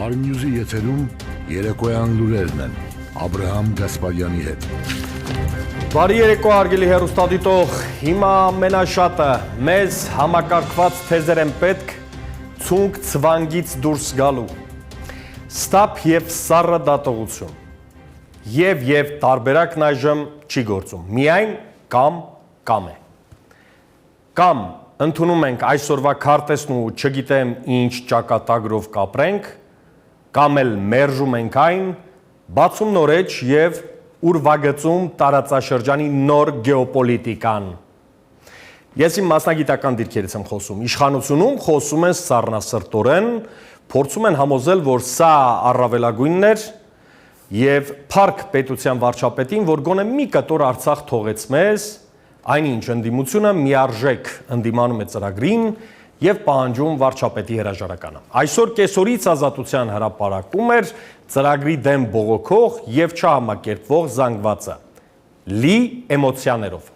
Արմյուզի եթերում երեկոյան լուրերն են Աբրահամ Գասպարյանի հետ։ Բարի երեկո հարգելի հեռուստադիտող, հիմա ամենաշատը մեզ համակարգված թեզեր են պետք ցունկ ցվանգից դուրս գալու։ Ստապ եւ սառը դատողություն։ Եվ տարբերակն այժմ չի գործում։ Միայն կամ է։ Կամ ընդունում ենք այսօրվա քարտեզն ու չգիտեմ ինչ ճակատագրով կապրենք, կամ էլ մերժում ենք այն, բացում նոր էջ եւ ուրվագծում տարածաշրջանի նոր գեոպոլիտիկան։ Ես իմ մասնագիտական դիրքերից եմ խոսում։ Իշխանությունում խոսում են սառնասրտորեն, փորձում են համոզել, որ սա առավելագույնն էր եւ փառք պետության վարչապետին, որ գոնե մի կտոր Արցախ թողեց մեզ, այնինչ ընդդիմությունը միարժեք ընդդիմանում է ծրագրին եւ պահանջում վարչապետի հրաժարականը։ Այսօր կեսօրից Ազատության հրապարակում էր ծրագրի դեմ բողոքող եւ չհամակերպվող զանգվածը լի էմոցիաներով։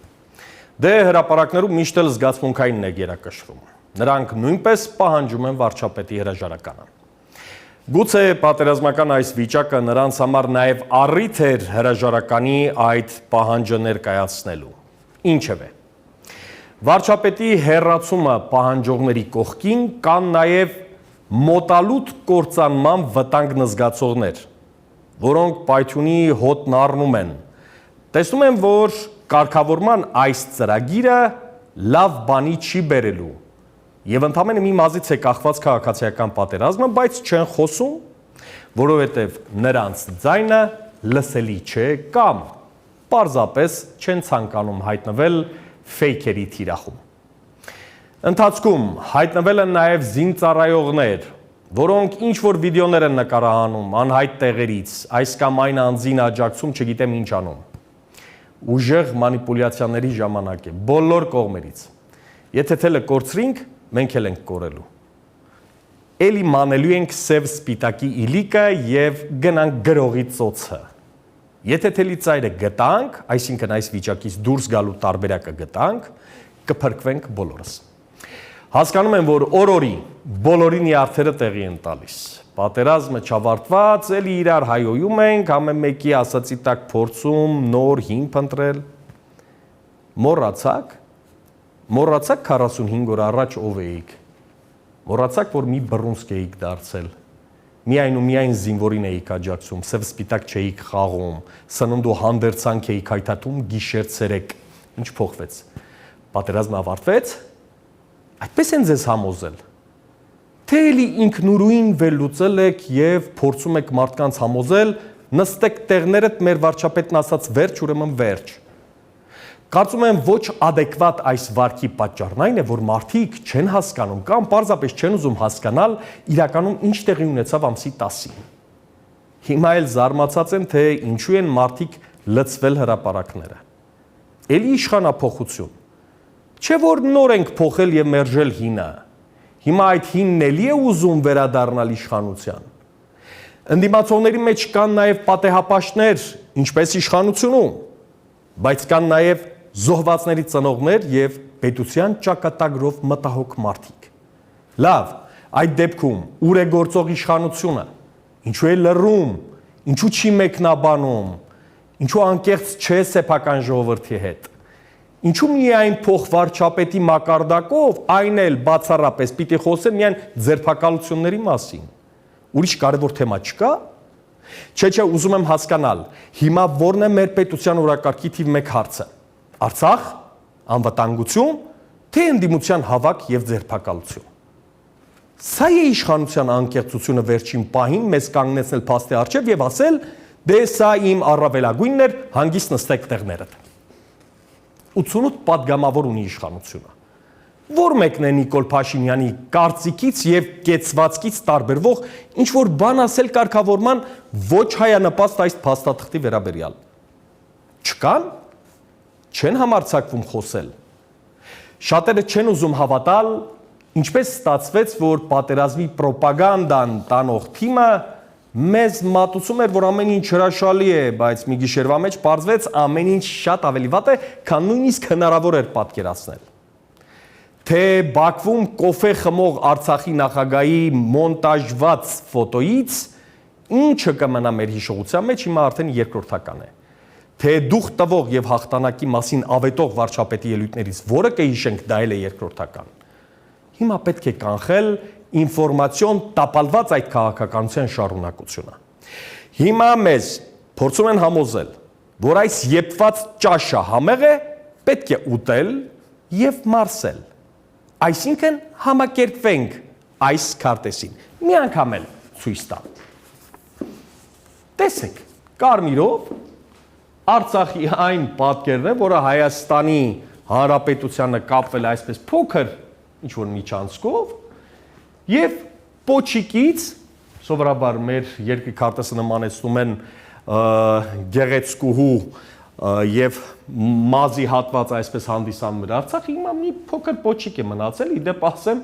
Դե հրապարակներում միշտ էլ զգացմունքային է գերակշռում։ Նրանք նույնպես պահանջում են վարչապետի հրաժարականը։ Գուցե պատերազմական այս վիճակը նրանց համար նաև առիթ էր հրաժարականի այդ պահանջը ներկայացնելու։ Ինչևէ, վարչապետի հեռացումը պահանջողների կողքին կան նաև մոտալուտ կործանման վտանգն զգացողներ, որոնք պայթյունի հոտն առնում են։ Տեսնում են, որ կարգավորման այս ծրագիրը լավ բանի չի բերելու եւ ընդամենը մի մազից է կախված քաղաքացիական պատերազմը, բայց չեն խոսում, որովհետեւ նրանց ձայնը լսելի չէ կամ պարզապես չեն ցանկանում հայտնվել ֆեյքերի թիրախում։ Ընթացքում հայտնվել են նաև զինծառայողներ, որոնք ինչ-որ վիդեոներ են նկարահանում անհայտ տեղերից, այս կամ այն անձին աջակցում չգիտեմ ինչ անում։ Ուժեղ մանիպուլյացիաների ժամանակ է, բոլոր կողմերից։ Եթե թելը կորցրինք, մենք էլ ենք կորելու։ Էլի մանելու ենք սև սպիտակի իլիկը եւ գնանք գրողի ծոցը։ Եթե թելի ծայրը գտանք, այսինքն այս վիճակից դուրս գալու տարբերակը գտանք, կփրկվենք բոլորս։ Հասկանում եմ, որ օրորի բոլորին իարթերը տեղի են տալիս։ Պատերազմը չավարտված, էլի իրար հայոյում ենք, ամեն մեկի ասացի տակ փորձում նոր հին փնտրել։ Մոռացաք 45 օր առաջ ով էիք։ Մոռացաք, որ մի բռունցք էիք դարձել։ Միայն ու միայն զինվորին էիք աջակցում, սև սպիտակ չէիք խաղում, սնունդ ու հանդերձանք էիք հայթաթում գիշեր ցերեկ։ Ինչ փոխվեց։ Պատերազմը ավարտվեց։ Այդպես են ձեզ համոզել։ Թե էլի ինքնուրույն վերլուծել եք եւ փորձում եք մարդկանց համոզել, նստեք տեղներդ, մեր վարչապետն ասաց վերջ, ուրեմն վերջ։ Կարծում եմ ոչ ադեկվատ այս վարքի պատճառն այն է, որ մարդիկ չեն հասկանում կամ պարզապես չեն ուզում հասկանալ իրականում ինչ տեղի ունեցավ ամսի 10-ին։ Հիմա էլ զարմացած են, թե ինչու են մարդիկ լցվել հրապարակները։ Էլի իշխանափոխություն։ Չէ որ նոր ենք փոխել եւ մերժել հինը։ Հիմա այդ հինն էլի է ուզում վերադառնալ իշխանության։ Ընդդիմացողների մեջ կան նաեւ պատեհապաշտներ, ինչպես իշխանությունում, բայց կան նաեւ զոհվածների ծնողներ եւ պետության ճակատագրով մտահոգ մարդիկ։ Լավ, այդ դեպքում ուր է գործող իշխանությունը, ինչու է լռում, ինչու չի մեկնաբանում, ինչու անկեղծ չէ սեփական ժողովրդի հետ, ինչու միայն փոխվարչապետի մակարդակով, այն էլ բացառապես պիտի խոսեն միայն ձերբակալությունների մասին։ Ուրիշ կարևոր թեմա չկա։ Չէ, ուզում եմ հասկանալ, հիմա որն է մեր պետության օրակարգի թիվ 1 հարցը։ Արցախ, անվտանգություն, թե ընդդիմության հավաք եւ ձերբակալություն։ Սա է իշխանության անկեղծությունը վերջին պահին մեզ կանգնեցնել փաստի առջև եւ ասել, դե սա իմ առավելագույնն էր, հանգիստ նստեք տեղներդ։ 88 падգամավոր ունի իշխանությունը։ Որ մեկն է Նիկոլ Փաշինյանի կարծիքից եւ կեցվածքից տարբերվող ինչ որ բան ասել կարգավորման ոչ հայանպաստ այս փաստաթղթի վերաբերյալ։ Չկան, չեն համարձակվում խոսել։ Շատերը չեն ուզում հավատալ, ինչպես ստացվեց, որ պատերազմի ռոպագանդան տանող թիմը մեզ մատուցում էր, որ ամեն ինչ հրաշալի է, բայց մի գիշերվա մեջ պարզվեց ամեն ինչ շատ ավելի վատ է, քան նույնիսկ հնարավոր էր պատկերացնել։ թե Բաքվում կոֆե խմող Արցախի նախագահի մոնտաժված ֆոտոից ինչը կմնա մեր հիշողության մեջ հիմա արդեն երկրորդական է։ Թե դուխ տվող եւ հաղթանակի մասին ավետող վարչապետի ելույթներից որը կհիշենք դա էլ է երկրորդական։ Հիմա պետք է կանխել ինֆորմացիոն տապալված այդ քաղաքականության շարունակությունը։ Հիմա մեզ փորձում են համոզել, որ այս եփված ճաշը համեղ է, պետք է ուտել եւ մարսել։ Այսինքն համակերպվենք այս քարտեզին։ Մի անգամ էլ ցույց տամ։ Տեսեք, կարմիրով Արցախի այն պատկերն է, որը Հայաստանի Հանրապետությանը կապվել այսպես փոքր ինչ որ միջանցքով եւ պոչիկից սովորաբար մեր երկրի քարտեզը նմանեցնում են գեղեցկուհու եւ մազի հատված այսպես հանդիսանում էր Արցախը, հիմա մի փոքր պոչիկ է մնացել, իդեպ ասեմ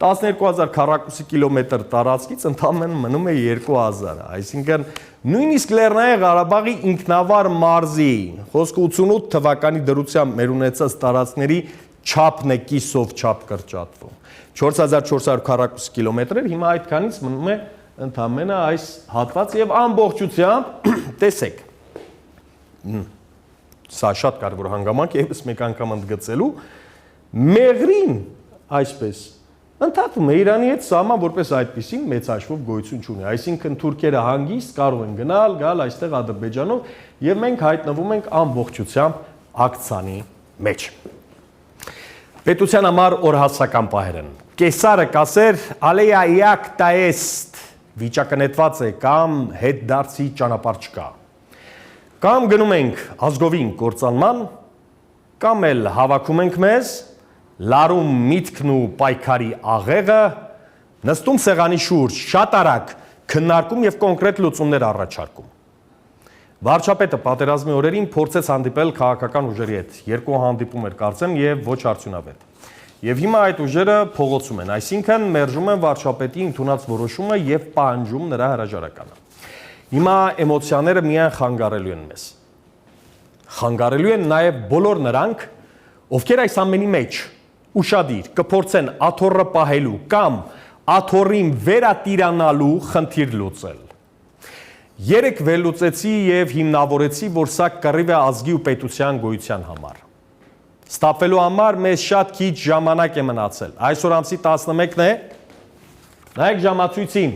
12000 քառակուսի կիլոմետր տարածքից ընդամենը մնում է 2000, այսինքն նույնիսկ Լեռնային Ղարաբաղի ինքնավար մարզի խոսքը 88 թվականի դրությամբ մեր ունեցած տարածքների չափն է կիսով չափ կրճատվում 4400 քառակուսի կիլոմետր, հիմա այդքանից մնում է ընդամենը այս հատված եւ ամբողջությամբ տեսեք Սա շատ կարևոր հանգամանք է, եւս մեկ անգամ ընդգծելու, մեղրին այսպես ընդհատվում է Իրանի հետ սահման որպես այդպեսին մեծ հաշվով գոյություն չունի, այսինքն թուրքերը հանգիստ կարող են գալ այստեղ Ադրբեջանով եւ մենք հայտնվում ենք ամբողջությամբ ակցանի մեջ։ Պետության համար օրհասական պահեր են։ Կեսարը կասեր ալեյա իակ տայեստ վիճակը նետված է կամ հետ դարձի ճանապարհ չկա։ Կամ գնում ենք ազգովին կործանման, կամ էլ հավաքում ենք մեզ, լարում միտքն ու պայքարի աղեղը, նստում սեղանի շուրջ, շատ արագ քննարկում եւ կոնկրետ լուծումներ առաջարկում։ Վարչապետը պատերազմի օրերին փորձեց հանդիպել քաղաքական ուժերի հետ, երկու հանդիպում էր կարծեմ եւ ոչ արդյունավետ։ Եվ հիմա այդ ուժերը փողոցում են, այսինքն մերժում են վարչապետի ընդունած որոշումը եւ պահանջում նրա հրաժարականը։ Հիմա էմոցիաները միայն խանգարելու են մեզ։ Խանգարելու են նաև բոլոր նրանք, ովքեր այս ամենի մեջ ուշադիր կփորձեն աթոռը պահելու կամ աթոռին վերատիրանալու խնդիր լուծել։ Երեք վերլուծեցի եւ հիմնավորեցի, որ սա կռիվ է ազգի ու պետության գոյության համար։ Ստապելու համար մեզ շատ քիչ ժամանակ է մնացել։ Այսօր ամսի 11-ն է։ Նայեք ժամացույցին։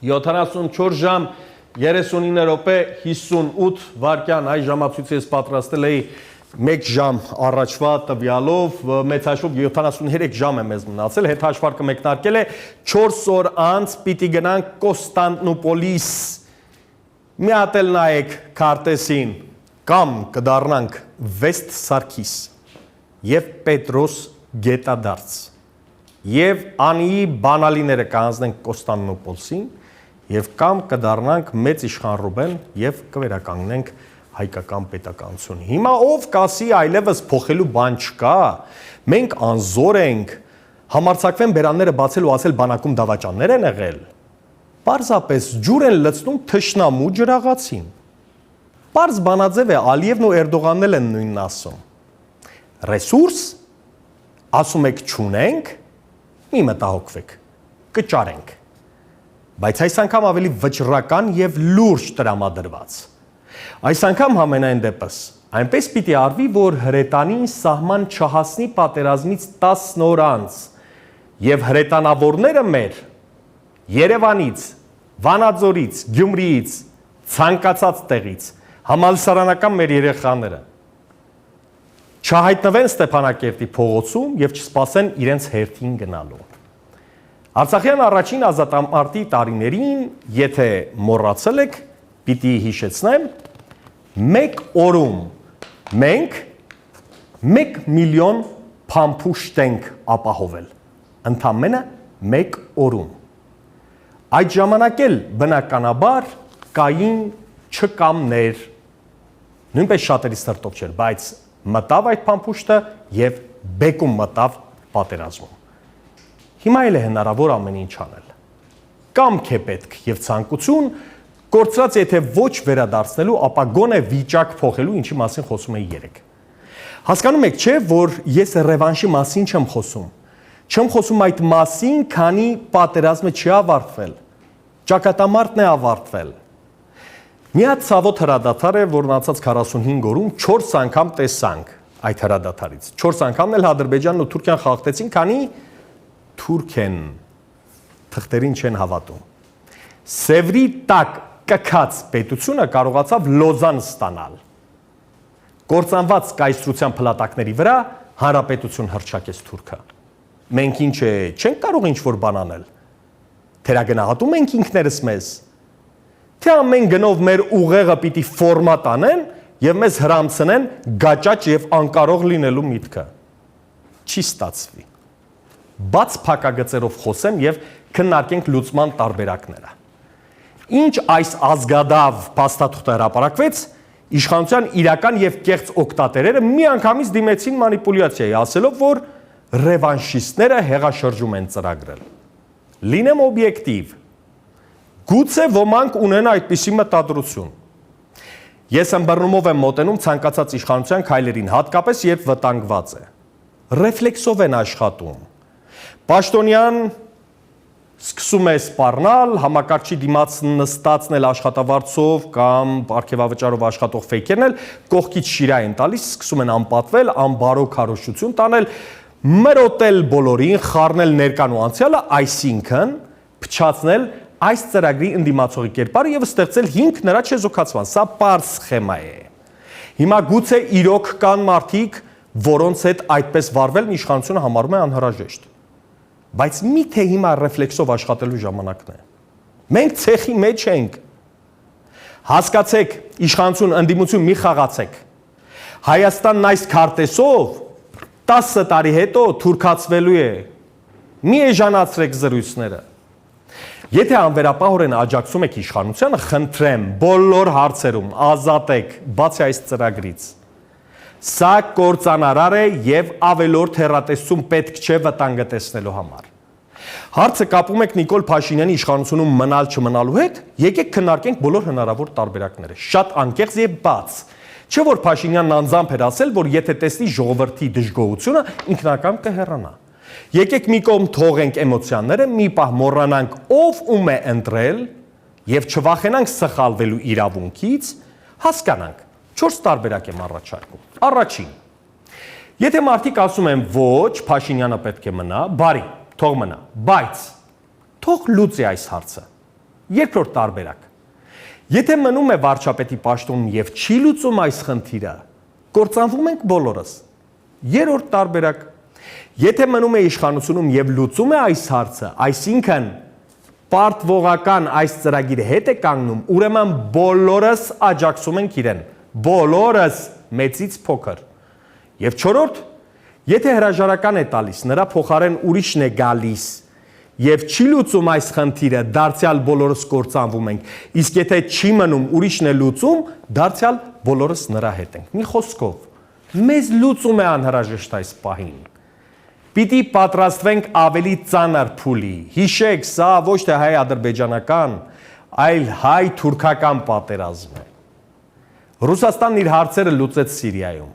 74 ժամ 39 րոպե 58 վայրկյան այս ժամացույցը ես պատրաստել էի 1 ժամ առաջվա տվյալով մեծ հաշվով 73 ժամ է մեզ մնացել հետ հաշվարկը մեկնարկել է 4 օր անց պիտի գնանք Կոստանդնուպոլիս մի հատ էլ նայեք քարտեզին կամ կդառնանք Վեստ Սարգիս եւ Պետրոս Գետադարձ եւ Անիի բանալիները կհանձնենք Կոստանդնուպոլսին եւ կամ կդառնանք մեծ իշխան Ռուբեն եւ կվերականգնենք հայկական պետականություն։ Հիմա ով կասի այլևս փոխելու բան չկա, մենք անզոր ենք, համարձակվեն բերանները բացել ու ասել բանակում դավաճաններ են եղել։ Պարզապես ջուր են լցնում թշնամու ջրաղացին։ Պարզ բանաձև է Ալիևն ու Էրդողանն էլ են նույնն ասում։ Ռեսուրս, ասում եք չունենք, մի մտահոգվեք, կճարենք։ Բայց այս անգամ ավելի վճռական եւ լուրջ տրամադրված։ Այս անգամ համենայն դեպս այնպես պիտի արվի, որ հրետանին սահման չհասնի պատերազմից 10 օր անց եւ հրետանավորները մեր Երևանից, Վանաձորից, Գյումրիից, ցանկացած տեղից, համալսարանական մեր երեխաները չհայտնվեն Ստեփանակերտի փողոցում եւ չսպասեն իրենց հերթին գնալու։ Արցախյան առաջին ազատամարտի տարիներին, եթե մոռացել եք, պիտի հիշեցնեմ, մեկ օրում մենք 1 միլիոն փամփուշտ ենք ապահովել, ընդամենը մեկ օրում։ Այդ ժամանակ էլ բնականաբար կային չկամներ, նույնպես շատերի սրտով չէր, բայց մտավ այդ փամփուշտը եւ բեկում մտավ պատերազմում։ Հիմա էլ է հնարավոր ամեն ինչ անել։ Կամք է պետք եւ ցանկություն, կորցրած եթե ոչ վերադարձնելու, ապա գոնե վիճակ փոխելու, ինչի մասին խոսում էի երեք։ Հասկանում եք, չէ, որ ես ռևանշի մասին չեմ խոսում։ Չեմ խոսում այդ մասին, քանի պատերազմը չի ավարտվել։ Ճակատամարտն է ավարտվել։ Մի հատ ցավոտ հրադադար է, որն անցած 45 օրում 4 անգամ տեսանք այդ հրադադարից։ 4 անգամն էլ Ադրբեջանն ու Թուրքիան խախտեցին, քանի թուրք են, թղթերին չեն հավատում։ Սևրի տակ կքած պետությունը կարողացավ Լոզան ստանալ։ Կործանված կայսրության փլատակների վրա հանրապետություն հռչակեց Թուրքը։ Մենք ինչ է, չենք կարող ինչ-որ բան անել։ Թերագնահատում ենք ինքներս մեզ։ Թե ամեն գնով մեր ուղեղը պիտի ֆորմատ անեն եւ մեզ հրամցնեն գաճաճ եւ անկարող լինելու միտքը։ Չի ստացվի։ Բաց փակագծերով խոսեմ եւ քննարկենք լուծման տարբերակները։ Ինչ այս ազգադավ փաստաթուղթը հրապարակվեց, իշխանության իրական եւ կեղծ օկտատերերը միանգամից դիմեցին մանիպուլյացիայի, ասելով, որ ռևանշիստները հեղաշրջում են ծրագրել։ Լինեմ օբյեկտիվ։ Գուցե ոմանք ունեն այդպիսի մտադրություն։ Ես ըմբռնումով եմ մոտենում ցանկացած իշխանության քայլերին, հատկապես երբ վտանգված է։ Ռեֆլեքսով են աշխատում։ Պաշտոնյան սկսում է սպառնալ, համակարգչի դիմաց նստածն էլ աշխատավարձով կամ արգելավճարով աշխատող ֆեյքերն էլ կողքից շիրա են տալիս, սկսում են անպատվել, անբարո քարոզչություն տանել, մրոտել բոլորին, խառնել ներկան ու անցյալը, այսինքն փչացնել այս ծրագրի ընդդիմացողի կերպարը եւ ստեղծել հիմք նրա չեզոքացման։ Սա պարզ սխեմա է։ Հիմա գուցե իրոք կան մարդիկ, որոնց հետ այդպես վարվելն իշխանությունը համարում է անհրաժեշտ։ Բայց միթե հիմա ռեֆլեքսով աշխատելու ժամանակն է։ Մենք ցեխի մեջ ենք։ Հասկացեք, իշխանություն, ընդդիմություն մի խաղացեք։ Հայաստանն այս քարտեզով 10 տարի հետո թուրքացվելու է։ Մի էժանացրեք զրույցները։ Եթե անվերապահորեն աջակցում եք իշխանությանը, խնդրեմ, բոլոր հարցերում ազատեք, բացի այս ծրագրից։ Սա կործանարար է եւ ավելորդ հեռատեսություն պետք չէ վտանգը տեսնելու համար։ Հարցը կապում եք Նիկոլ Փաշինյանի իշխանությունում մնալ-չմնալու հետ, եկեք քննարկենք բոլոր հնարավոր տարբերակները, շատ անկեղծ եւ բաց։ Չէ որ Փաշինյանն անձամբ էր ասել, որ եթե տեսնի ժողովրդի դժգոհությունը, ինքնակամ կհեռանա։ Եկեք մի կողմ թողենք էմոցիաները, մի պահ մոռանանք ով ում է ընտրել եւ չվախենանք սխալվելու իրավունքից, հասկանանք 4 տարբերակ եմ առաջարկում։ Առաջին. Եթե մարդիկ ասում են ոչ, Փաշինյանը պետք է մնա, բարի, թող մնա, բայց թող լուծի այս հարցը։ Երկրորդ տարբերակ. Եթե մնում է վարչապետի պաշտոնում եւ չի լուծում այս խնդիրը, կործանվում ենք բոլորս։ Երրորդ տարբերակ. Եթե մնում է իշխանությունում եւ լուծում է այս հարցը, այսինքն պարտվողական այս ծրագիրը հետ է կանգնում, ուրեմն բոլորս աջակցում ենք իրեն, բոլորս մեծից փոքր։ Եվ չորրորդ, եթե հրաժարական է տալիս, նրա փոխարեն ուրիշն է գալիս եւ չի լուծում այս խնդիրը, դարձյալ բոլորս կործանվում ենք։ Իսկ եթե չի մնում, ուրիշն է լուծում, դարձյալ բոլորս նրա հետ ենք։ Մի խոսքով, մեզ լուծում է անհրաժեշտ այս պահին։ Պիտի պատրաստվենք ավելի ծանր փուլի։ Հիշեք, սա ոչ թե հայ-ադրբեջանական, այլ հայ-թուրքական պատերազմ է։ Ռուսաստանն իր հարցերը լուծեց Սիրիայում։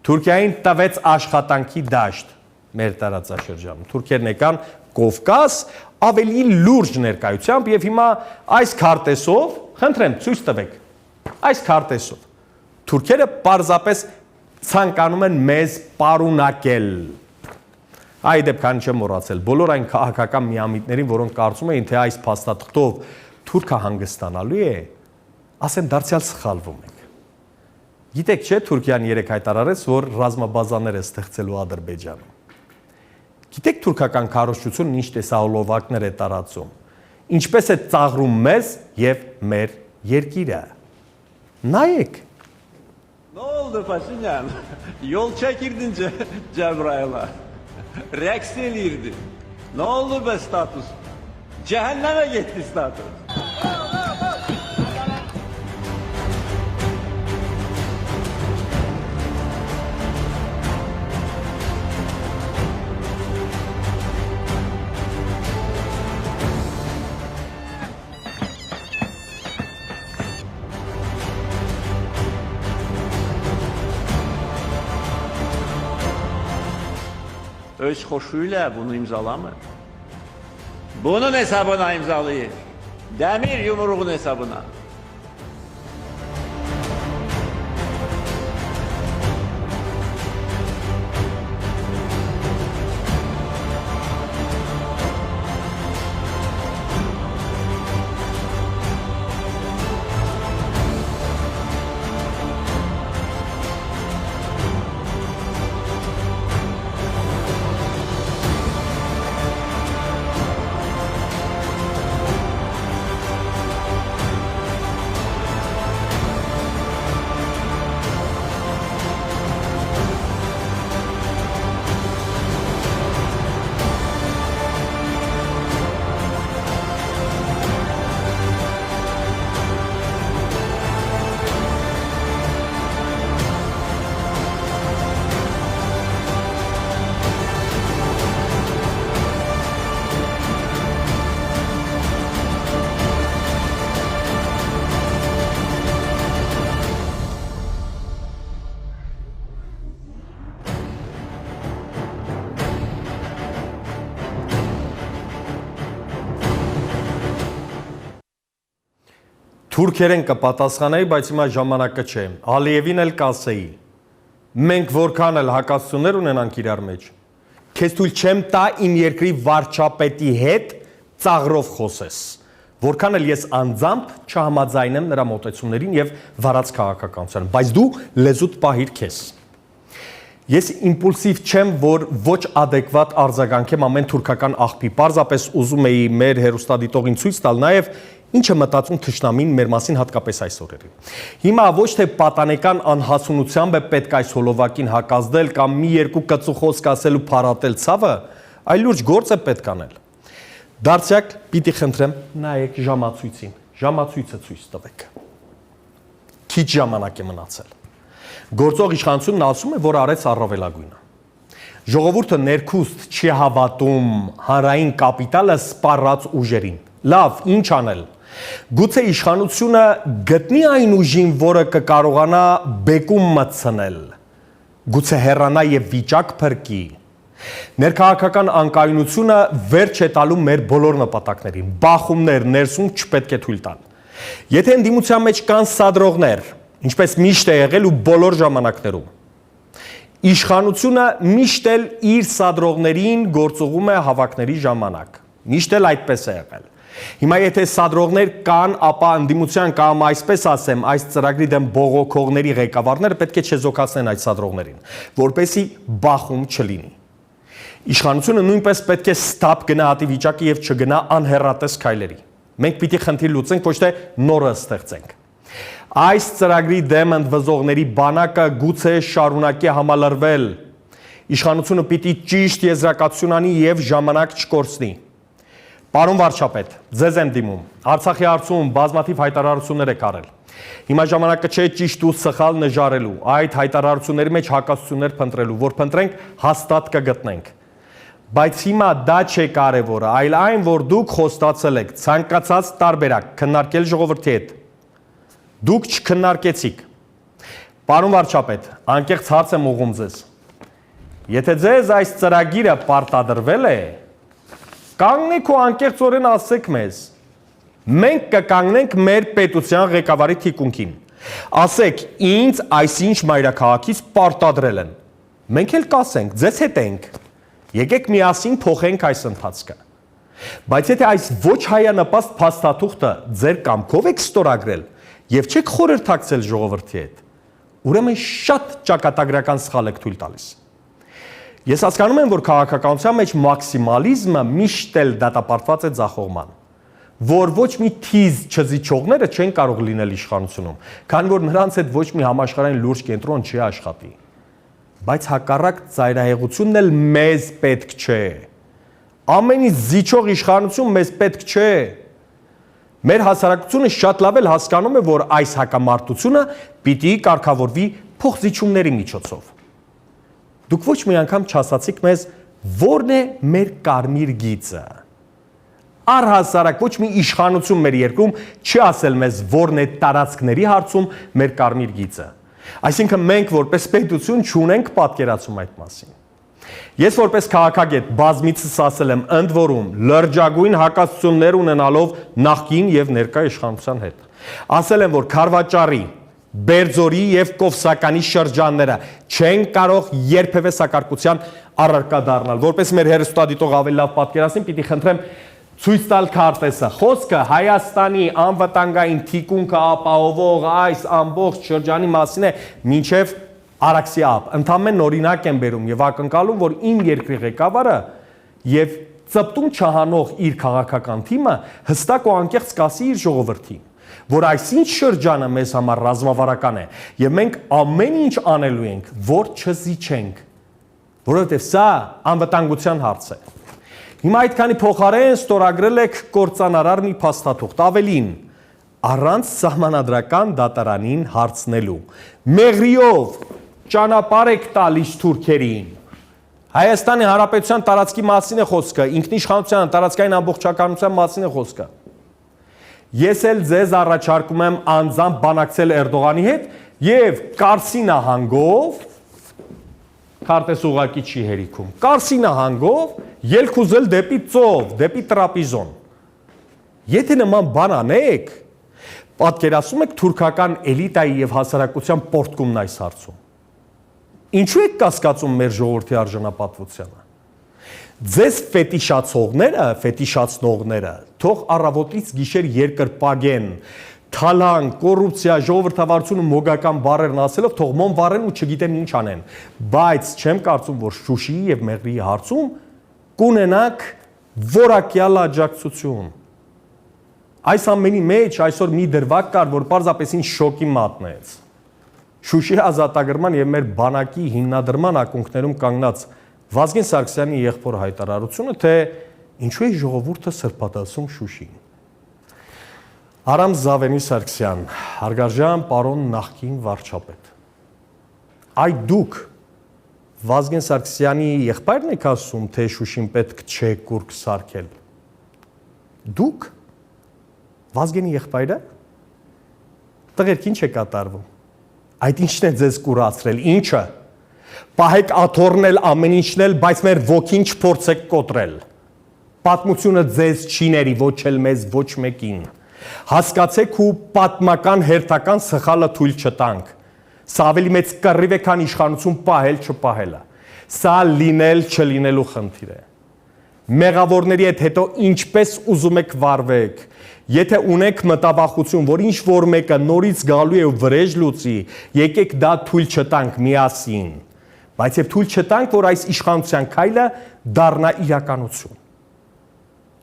Թուրքիային տվեց աշխատանքի դաշտ մեր տարածաշրջանում։ Թուրքերն եկան Կովկաս ավելի լուրջ ներկայությամբ եւ հիմա այս քարտեզով, խնդրեմ, ցույց տվեք։ Այս քարտեզով թուրքերը պարզապես ցանկանում են մեզ պարունակել։ Այդ դեպքան չեմ մոռացել բոլոր այն քաղաքական միամիտներին, որոնք կարծում էին, թե այս փաստաթղթով Թուրքը հանգստանալու է, ասեմ դարձյալ սխալվում եք։ Գիտեք չէ, Թուրքիան երեք հայտարարեց, որ ռազմաբազաներ է ստեղծելու Ադրբեջանում։ Գիտեք թուրքական քարոզչությունն ինչ տեսահոլովակներ է տարածում, ինչպես է ծաղրում մեզ եւ մեր երկիրը։ Նայեք։ Ne oldu Paşinyan? Yol çekirdin Cebrail'a. Reks elirdi. Ne oldu be status? Cehenneme gitti status. öz koşuyla bunu imzalamır. Bunun hesabına imzalıyor. Demir yumruğun hesabına. Թուրքերեն կպատասխանեի, բայց հիմա ժամանակը չէ։ Ալիևին էլ կասեի։ Մենք որքան էլ հակասություններ ունենանք իրար մեջ, քեզ թույլ չեմ տա իմ երկրի վարչապետի հետ ծաղրով խոսես։ Որքան էլ ես անձամբ չհամաձայնեմ նրա մոտեցումներին եւ վարած քաղաքականությանը, բայց դու լեզուտ պահիր քեզ։ Ես իմպուլսիվ չեմ, որ ոչ adekvat արձագանքեմ ամեն թուրքական աղբի։ Պարզապես ուզում էի մեր հերոստադիտողին ցույց տալ նաև ինչը մտածում թշնամին մեր մասին հատկապես այս օրերին։ Հիմա ոչ թե պատանեկան անհասունությամբ է պետք այս հոլովակին հակազդել կամ մի երկու կծու խոսք ասել ու փարատել ցավը, այլ լուրջ գործ է պետք անել։ Դարձյակ պիտի խնդրեմ նայեք ժամացույցին։ Ժամացույցը ցույց տվեք։ Քիչ ժամանակ է մնացել։ Գործող իշխանությունն ասում է, որ արեց առավելագույնը։ Ժողովուրդը ներքուստ չի հավատում հանրային կապիտալը սպառած ուժերին։ Լավ, ինչ անել։ Գուցե իշխանությունը գտնի այն ուժին, որը կկարողանա բեկում մտցնել։ Գուցե հեռանա եւ վիճակ փրկի։ Ներքաղաքական անկայունությունը վերջ է տալու մեր բոլոր նպատակներին։ Բախումներ ներսում չպետք է թույլ տան։ Եթե ընդդիմության մեջ կան սադրողներ, ինչպես միշտ է եղել ու բոլոր ժամանակներում, իշխանությունը միշտ էլ իր սադրողներին գործուղում է հավաքների ժամանակ։ Միշտ էլ այդպես է եղել։ Հիմա եթե սադրողներ կան, ապա ընդդիմության կամ այսպես ասեմ, այս ծրագրի դեմ բողոքողների ղեկավարները պետք է չեզոքացնեն այդ սադրողներին, որպեսզի բախում չլինի։ Իշխանությունը նույնպես պետք է ստապ գնահատի վիճակը եւ չգնա անհեռատես քայլերի։ Մենք պիտի խնդիր լուծենք, ոչ թե նորը ստեղծենք։ Այս ծրագրի դեմ ընդվզողների բանակը գուցե շարունակի համալրվել։ Իշխանությունը պիտի ճիշտ եզրակացություն անի եւ ժամանակ չկորցնի։ Պարոն վարչապետ, ձեզ եմ դիմում։ Արցախի հարցում բազմաթիվ հայտարարություններ եք արել։ Հիմա ժամանակը չէ ճիշտ ու սխալ նժարելու, այդ հայտարարությունների մեջ հակասություններ փնտրելու, որ փնտրենք հաստատ կգտնենք։ Բայց հիմա դա չէ կարևորը, այլ այն, որ դուք խոստացել եք ցանկացած տարբերակ քննարկել ժողովրդի հետ։ Դուք չքննարկեցիք։ Պարոն վարչապետ, անկեղծ հարց եմ ուղղում ձեզ։ Եթե ձեզ այս ծրագիրը պարտադրվել է, կանգնեք ու անկեղծորեն ասեք մեզ։ Մենք կկանգնենք մեր պետության ղեկավարի թիկունքին։ Ասեք, ինձ այսինչ մայրաքաղաքից պարտադրել են։ Մենք էլ կասենք, ձեզ հետ ենք։ Եկեք միասին փոխենք այս ընթացքը։ Բայց եթե այս ոչ հայանպաստ փաստաթուղթը ձեր կամքով եք ստորագրել եւ չեք խորհրդակցել ժողովրդի հետ, ուրեմն շատ ճակատագրական սխալ եք թույլ տալիս։ Ես հասկանում եմ, որ քաղաքականության մեջ մաքսիմալիզմը միշտ էլ դատապարտված է ձախողման, որ ոչ մի թիզ չզիջողները չեն կարող լինել իշխանությունում, քանի որ նրանց հետ ոչ մի համաշխարհային լուրջ կենտրոն չի աշխատի։ Բայց հակառակ ծայրահեղությունն էլ մեզ պետք չէ։ Ամենից զիջող իշխանություն մեզ պետք չէ։ Մեր հասարակությունը շատ լավ էլ հասկանում է, որ այս հակամարտությունը պիտի կարգավորվի փոխզիջումների միջոցով։ Դուք ոչ մի անգամ չասացիք մեզ, որն է մեր կարմիր գիծը։ Առհասարակ ոչ մի իշխանություն մեր երկրում չի ասել մեզ, որն է տարածքների հարցում մեր կարմիր գիծը։ Այսինքն մենք որպես պետություն չունենք պատկերացում այդ մասին։ Ես որպես քաղաքագետ բազմիցս ասել եմ, ընդ որում լրջագույն հակասություններ ունենալով նախկին եւ ներկա իշխանության հետ։ Ասել եմ, որ Քարվաճարի, Բերձորի եւ Կովսականի շրջանները չեն կարող երբևէ սակարկության առարկա դառնալ։ Որպես մեր հերոստատիտող ավելի լավ պատկերացնի, պիտի խնդրեմ ցույց տալ քարտեզը։ Խոսքը Հայաստանի անվտանգային թիկունքը ապահովող այս ամբողջ շրջանի մասին է մինչև Արաքսի ափ։ Ընդամենը օրինակ եմ բերում եւ ակնկալում, որ իմ երկրի ղեկավարը եւ ծպտում չհանող իր քաղաքական թիմը հստակ ու անկեղծ կասի իր ժողովրդին, որ այսինչ շրջանը մեզ համար ռազմավարական է եւ մենք ամեն ինչ անելու ենք, որ չզիջենք, որովհետեւ սա անվտանգության հարց է։ Հիմա այդքանի փոխարեն ստորագրել եք կործանարար մի փաստաթուղթ, ավելին առանց սահմանադրական դատարանին հարցնելու։ Մեղրիով ճանապարհ եք տալիս թուրքերին։ Հայաստանի Հանրապետության տարածքի մասին է խոսքը, ինքնիշխանության, տարածքային ամբողջականության մասին է խոսքը։ Ես էլ ձեզ առաջարկում եմ անձամբ բանակցել Էրդողանի հետ եւ Կարսի նահանգով, քարտեզ ուղակի չի հերիքում, Կարսի նահանգով ելք ուզել դեպի ծով, դեպի Տրապիզոն։ Եթե նման բան անեք, պատկերացնում եք թուրքական էլիտայի եւ հասարակության պորտկումն այս հարցում։ Ինչու եք կասկածում մեր ժողովրդի արժանապատվությանը։ Ձեզ ֆետիշացնողները թող առավոտից գիշեր երկրպագեն, թալան, կոռուպցիա, ժողովրդավարություն ու մոգական բառերն ասելով թող մոմ վառեն ու չգիտեն ինչ անեն, բայց չեմ կարծում, որ Շուշիի եւ Մեղրիի հարցում կունենաք որակյալ աջակցություն։ Այս ամենի մեջ այսօր մի դրվագ կար, որ պարզապես ինձ շոկի մատնեց։ Շուշիի ազատագրման եւ մեր բանակի հիմնադրման ակունքներում կանգնած Վազգեն Սարգսյանի եղբոր հայտարարությունը, թե ինչու է ժողովուրդը սրբադասում Շուշիին։ Արամ Զավենի Սարգսյան, հարգարժան պարոն նախկին վարչապետ։ Այ դուք Վազգեն Սարգսյանի եղբայրն եք ասում, թե Շուշին պետք չէ կուրկ սարքել։ Դուք Վազգենի եղբայրը։ Տղերք ինչ է կատարվում։ Այդ ինչն է ձեզ կուրացրել, ինչը։ Պահեք աթոռնել ամեն ինչն էլ, բայց մեր ոգին չփորձեք կոտրել։ Պատմությունը ձեզ չի ների, ոչ էլ մեզ, ոչ մեկին։ Հասկացեք ու պատմական հերթական սխալը թույլ չտանք։ Սա ավելի մեծ կռիվ է, քան իշխանություն պահել չպահելը։ Սա լինել չլինելու խնդիր է։ Մեղավորների հետ հետո ինչպես ուզում եք վարվեք։ Եթե ունեք մտավախություն, որ ինչ որ մեկը նորից գալու է ու վրեժ լուծի, եկեք դա թույլ չտանք միասին։ Բայց եւ թույլ չտանք, որ այս իշխանության քայլը դառնա իրականություն։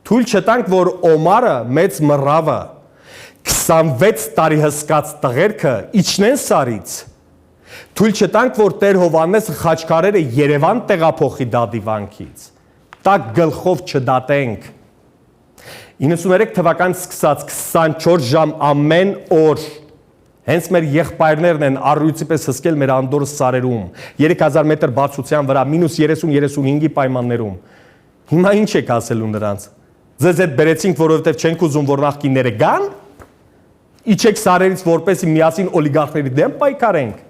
Թույլ չտանք, որ Օմարը, մեծ մռավը, 26 տարի հսկած տղերքը իջնեն սարից։ Թույլ չտանք, որ Տեր Հովհաննես Խաչքարերը Երևան տեղափոխի դադիվանքից։ Տակ գլխով չդատենք։ 93 թվականից սկսած 24 ժամ ամեն օր հենց մեր եղբայրներն են առյուծի պես հսկել մեր անդորը սարերում 3000 մետր բարձրության վրա -30-35-ի պայմաններում։ Հիմա ինչ եք ասելու նրանց։ Ձեզ հետ բերեցինք, որովհետև չենք ուզում, որ նախկինները գան։ Իջեք սարերից, որպեսզի միասին օլիգարխների դեմ պայքարենք։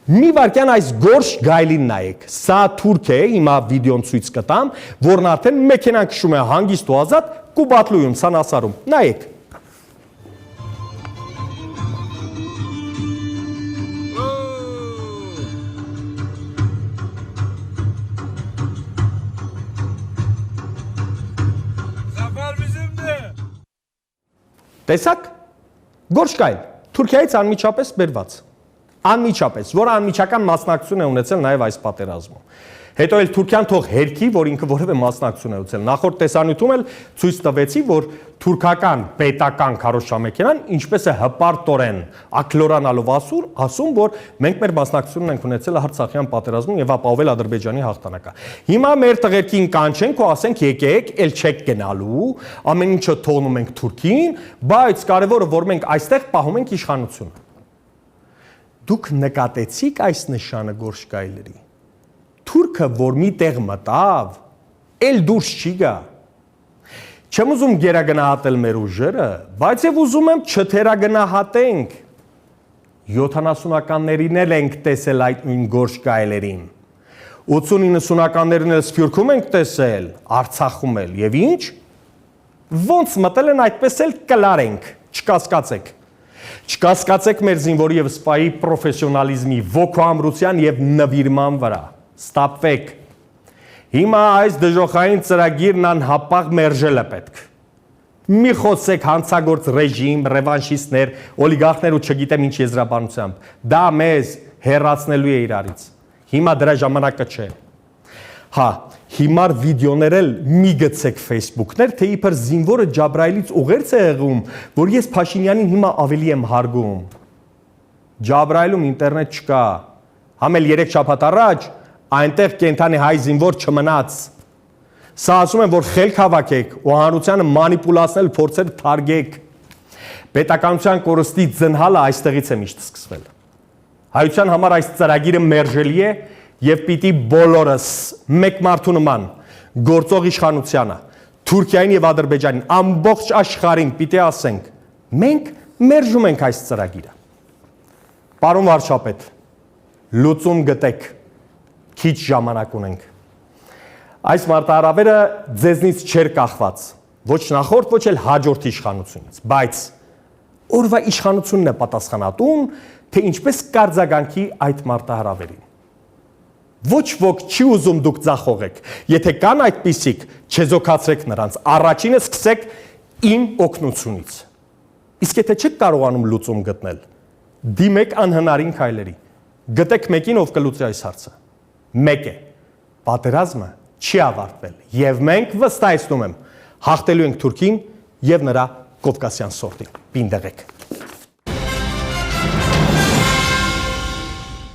Մի վարքյան այս գորշ գայլին նայեք, սա թուրք է, հիմա վիդեոն ցույց կտամ, որն արդեն մեքենան քշում է հանգիստ ու ազատ Կուբատլույում, Սանասարում, նայեք։ Տեսակ, գորշ գայլ, Թուրքիայից անմիջապես բերված։ Անմիջապես, որը անմիջական մասնակցություն է ունեցել նաև այս պատերազմում։ Հետո էլ Թուրքիան թող հերքի, որ ինքը որևէ մասնակցություն է ունեցել։ Նախորդ տեսանյութում էլ ցույց տվեցի, որ թուրքական պետական քարոզչամեքենան ինչպես է հպարտորեն ակլորանալով ասում, որ մենք մեր մասնակցությունն ենք ունեցել Արցախյան պատերազմում եւ ապահովել Ադրբեջանի հաղթանակը։ Հիմա մեր տղերքին կանչենք ու ասենք եկեք, ել չեք գնալու, ամեն ինչը թողնում ենք Թուրքին, բայց կարևորը որ մենք այստեղ պահում ենք իշխանությունը։ Դուք նկատեցիք այս նշանը գորշ գայլերի։ Թուրքը, որ մի տեղ մտավ, էլ դուրս չի գա։ Չեմ ուզում գերագնահատել մեր ուժերը, բայց եւ ուզում եմ չթերագնահատենք։ 70-ականներին էլ ենք տեսել այդ նույն գորշ գայլերին։ 80-90-ականներին էլ Սփյուռքում ենք տեսել, Արցախում էլ, եւ ինչ։ Ոնց մտել են այդպես էլ կլարենք, չկասկածեք։ Չկասկածեք մեր զինվորի եւ սպայի պրոֆեսիոնալիզմի, ոգոամրության եւ նվիրման վրա։ Ստապվեք։ Հիմա այս դժոխային ծրագիրն անհապաղ մերժել է պետք։ Մի խոսեք հանցագործ ռեժիմ, ռևանշիստներ, օլիգարխներ ու չգիտեմ ինչ եզրաբանությամբ։ Դա մեզ հեռացնելու է իրարից։ Հիմա դրա ժամանակը չէ։ Հա, հիմար վիդեոներ էլ մի գցեք Facebook-ներ, թե իբր զինվորը Ջաբրայելից ուղերձ է եղում, որ ես Փաշինյանին հիմա ավելի եմ հարգում։ Ջաբրայելում ինտերնետ չկա։ Համ էլ 3 շաբաթ առաջ այնտեղ կենթանի հայ զինվոր չմնաց։ Սա ասում են, որ խելք հավաքեք ու հանրությանը մանիպուլացնել փորձեր թարգեք։ Պետականության կորստի ձնհալը այստեղից է միշտ սկսվել։ Հայության համար այս ծրագիրը մերժելի է եւ պիտի բոլորս մեկ մարդու նման գործող իշխանությանը, Թուրքիային եւ Ադրբեջանին, ամբողջ աշխարհին պիտի ասենք. մենք մերժում ենք այս ծրագիրը։ Պարոն վարչապետ, լուծում գտեք, քիչ ժամանակ ունենք։ Այս մարտահրավերը ձեզնից չէր կախված, ոչ նախորդ, ոչ էլ հաջորդ իշխանությունից, բայց օրվա իշխանությունն է պատասխանատուն, թե ինչպես կարձագանքի այդ մարտահրավերին։ Ոչ ոք չի ուզում դուք ձախողեք, եթե կան այդպիսիք, չեզոքացրեք նրանց, առաջինը սկսեք իմ օգնությունից։ Իսկ եթե չեք կարողանում լուծում գտնել, դիմեք անհնարին քայլերի, գտեք մեկին, ով կլուծի այս հարցը։ Մեկ է, պատերազմը չի ավարտվել, եւ մենք վստահեցնում եմ, հաղթելու ենք Թուրքին եւ նրա կովկասյան սորտին։ Պինդեղեք։